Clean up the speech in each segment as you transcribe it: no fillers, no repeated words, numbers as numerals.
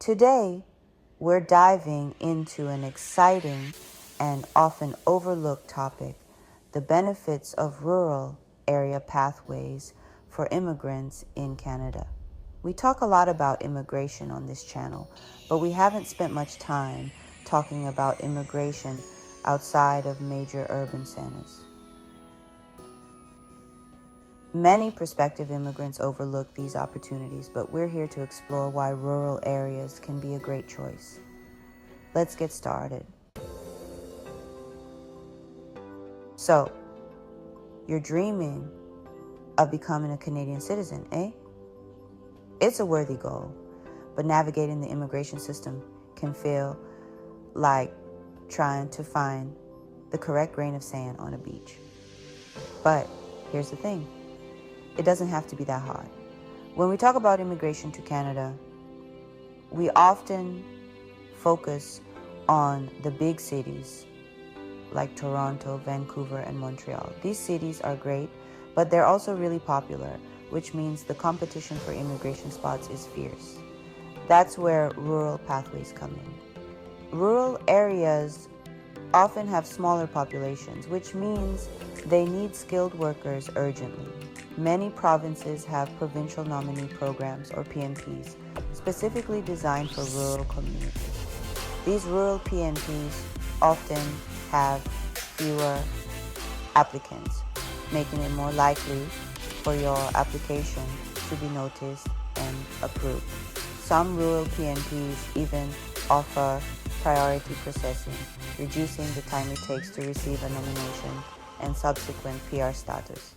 Today, we're diving into an exciting and often overlooked topic: the benefits of rural area pathways for immigrants in Canada. We talk a lot about immigration on this channel, but we haven't spent much time talking about immigration outside of major urban centers. Many prospective immigrants overlook these opportunities, but we're here to explore why rural areas can be a great choice. Let's get started. So, you're dreaming of becoming a Canadian citizen, eh? It's a worthy goal, but navigating the immigration system can feel like trying to find the correct grain of sand on a beach. But here's the thing. It doesn't have to be that hard. When we talk about immigration to Canada, we often focus on the big cities like Toronto, Vancouver, and Montreal. These cities are great, but they're also really popular, which means the competition for immigration spots is fierce. That's where rural pathways come in. Rural areas often have smaller populations, which means they need skilled workers urgently. Many provinces have provincial nominee programs, or PNPs, specifically designed for rural communities. These rural PNPs often have fewer applicants, making it more likely for your application to be noticed and approved. Some rural PNPs even offer priority processing, reducing the time it takes to receive a nomination and subsequent PR status.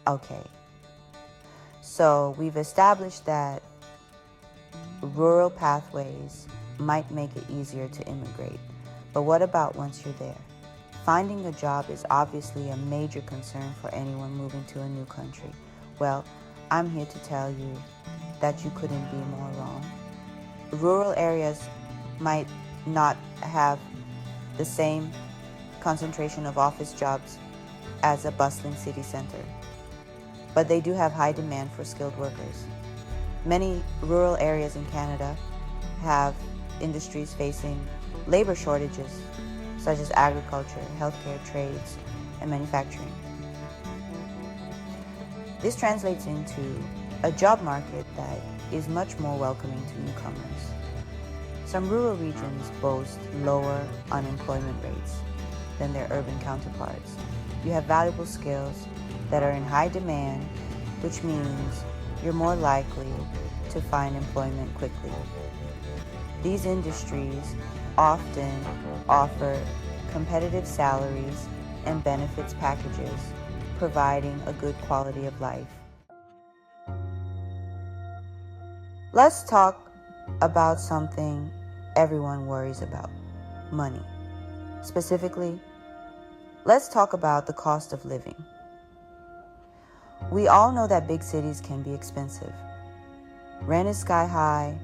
Okay, so we've established that rural pathways might make it easier to immigrate, but what about once you're there? Finding a job is obviously a major concern for anyone moving to a new country. Well, I'm here to tell you that you couldn't be more wrong. Rural areas might not have the same concentration of office jobs as a bustling city center, but they do have high demand for skilled workers. Many rural areas in Canada have industries facing labor shortages, such as agriculture, healthcare, trades, and manufacturing. This translates into a job market that is much more welcoming to newcomers. Some rural regions boast lower unemployment rates than their urban counterparts. You have valuable skills that are in high demand, which means you're more likely to find employment quickly. These industries often offer competitive salaries and benefits packages, providing a good quality of life. Let's talk about something everyone worries about: money. Specifically, let's talk about the cost of living. We all know that big cities can be expensive. Rent is sky high,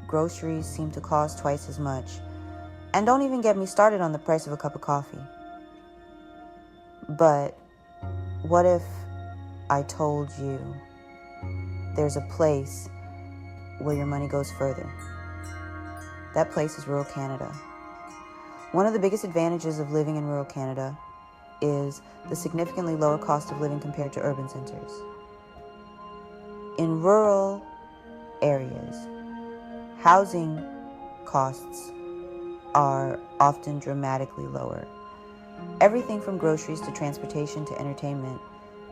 groceries seem to cost twice as much, and don't even get me started on the price of a cup of coffee. But what if I told you there's a place where your money goes further? That place is rural Canada. One of the biggest advantages of living in rural Canada is the significantly lower cost of living compared to urban centers. In rural areas, housing costs are often dramatically lower. Everything from groceries to transportation to entertainment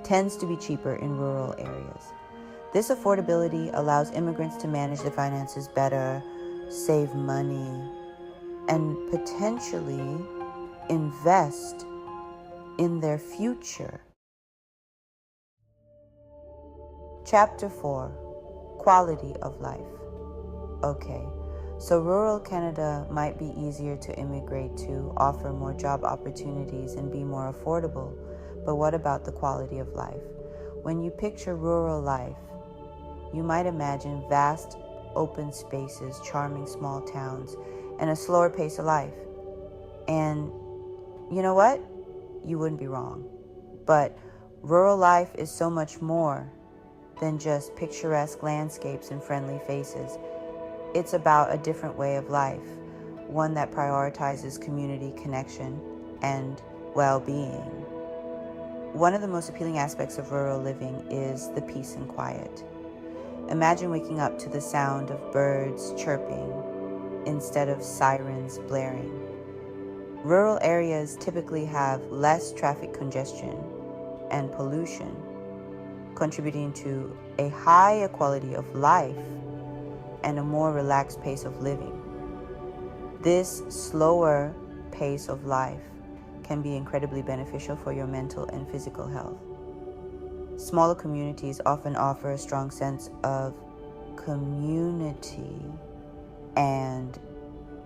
tends to be cheaper in rural areas. This affordability allows immigrants to manage their finances better, save money, and potentially invest in their future. Chapter 4: Quality of life. Okay, so rural Canada might be easier to immigrate to, offer more job opportunities, and be more affordable. But what about the quality of life? When you picture rural life, you might imagine vast open spaces, charming small towns, and a slower pace of life. And you know what? You wouldn't be wrong. But rural life is so much more than just picturesque landscapes and friendly faces. It's about a different way of life, one that prioritizes community connection and well-being. One of the most appealing aspects of rural living is the peace and quiet. Imagine waking up to the sound of birds chirping instead of sirens blaring. Rural areas typically have less traffic congestion and pollution, contributing to a higher quality of life and a more relaxed pace of living. This slower pace of life can be incredibly beneficial for your mental and physical health. Smaller communities often offer a strong sense of community and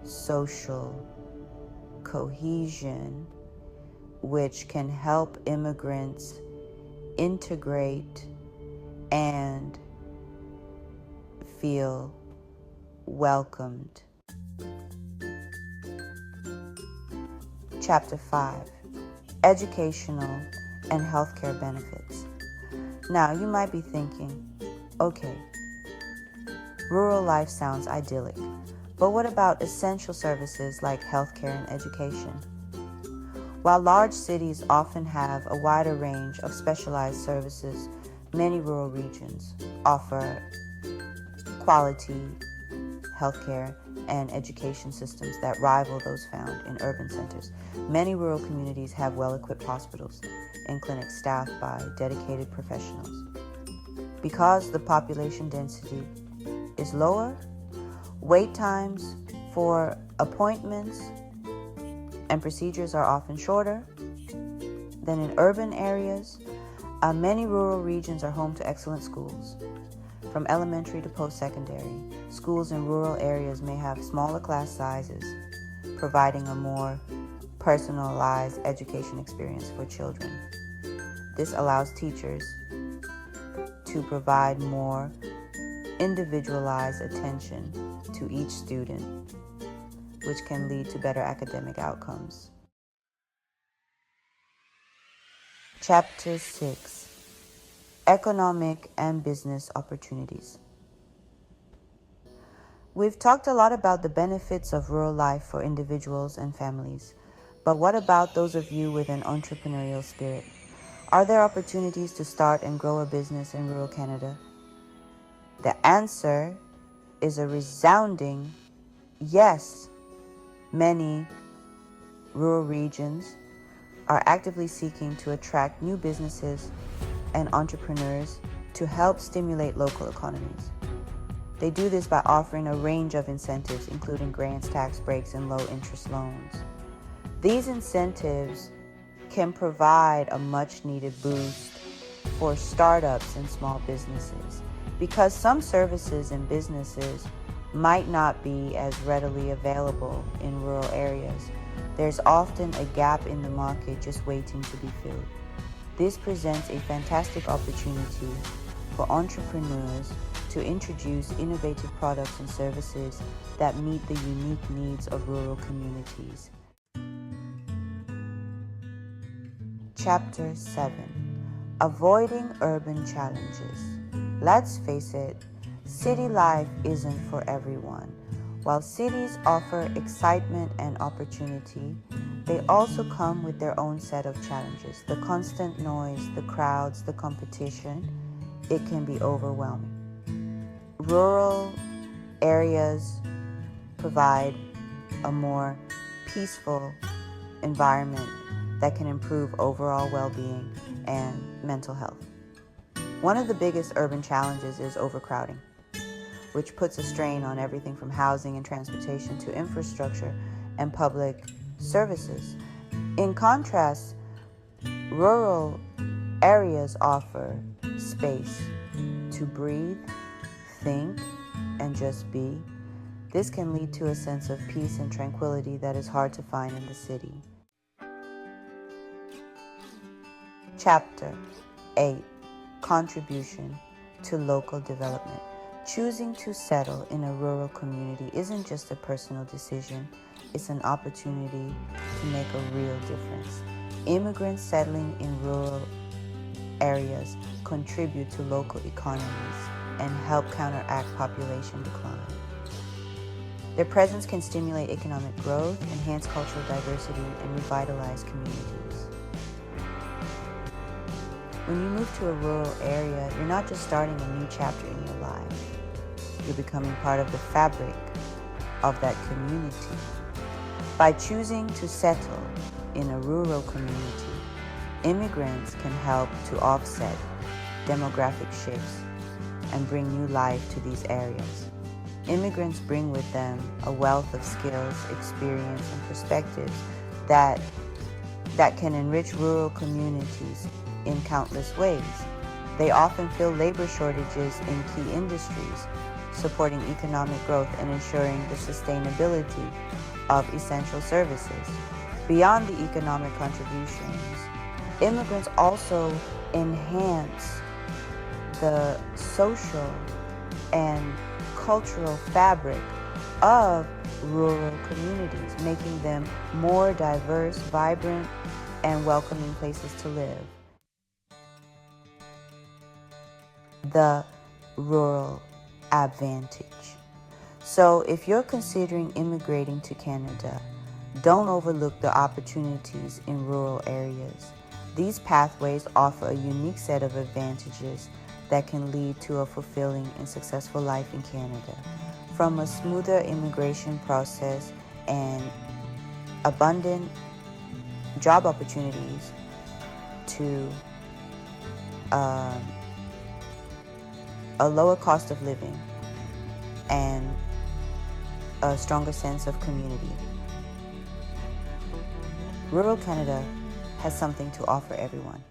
social cohesion, which can help immigrants integrate and feel welcomed. Chapter 5: Educational and Healthcare Benefits. Now, you might be thinking, okay, rural life sounds idyllic, but what about essential services like healthcare and education? While large cities often have a wider range of specialized services, many rural regions offer quality healthcare and education systems that rival those found in urban centers. Many rural communities have well-equipped hospitals and clinics staffed by dedicated professionals. Because the population density is lower, wait times for appointments and procedures are often shorter than in urban areas. Many rural regions are home to excellent schools. From elementary to post-secondary, schools in rural areas may have smaller class sizes, providing a more personalized education experience for children. This allows teachers to provide more individualized attention to each student, which can lead to better academic outcomes. Chapter 6: Economic and Business Opportunities. We've talked a lot about the benefits of rural life for individuals and families, but what about those of you with an entrepreneurial spirit? Are there opportunities to start and grow a business in rural Canada? The answer is a resounding yes. Many rural regions are actively seeking to attract new businesses and entrepreneurs to help stimulate local economies. They do this by offering a range of incentives, including grants, tax breaks, and low-interest loans. These incentives can provide a much-needed boost for startups and small businesses, because some services and businesses might not be as readily available in rural areas. There's often a gap in the market just waiting to be filled. This presents a fantastic opportunity for entrepreneurs to introduce innovative products and services that meet the unique needs of rural communities. Chapter 7: Avoiding Urban Challenges. Let's face it, city life isn't for everyone. While cities offer excitement and opportunity, they also come with their own set of challenges. The constant noise, the crowds, the competition, it can be overwhelming. Rural areas provide a more peaceful environment that can improve overall well-being and mental health. One of the biggest urban challenges is overcrowding, which puts a strain on everything from housing and transportation to infrastructure and public services. In contrast, rural areas offer space to breathe, think, and just be. This can lead to a sense of peace and tranquility that is hard to find in the city. Chapter 8: Contribution to Local Development. Choosing to settle in a rural community isn't just a personal decision, it's an opportunity to make a real difference. Immigrants settling in rural areas contribute to local economies and help counteract population decline. Their presence can stimulate economic growth, enhance cultural diversity, and revitalize communities. When you move to a rural area, you're not just starting a new chapter in your life. You're becoming part of the fabric of that community. By choosing to settle in a rural community, immigrants can help to offset demographic shifts and bring new life to these areas. Immigrants bring with them a wealth of skills, experience, and perspectives that can enrich rural communities in countless ways. They often fill labor shortages in key industries, supporting economic growth and ensuring the sustainability of essential services. Beyond the economic contributions, immigrants also enhance the social and cultural fabric of rural communities, making them more diverse, vibrant, and welcoming places to live. The rural advantage. So if you're considering immigrating to Canada, don't overlook the opportunities in rural areas. These pathways offer a unique set of advantages that can lead to a fulfilling and successful life in Canada. From a smoother immigration process and abundant job opportunities to a lower cost of living and a stronger sense of community. Rural Canada has something to offer everyone.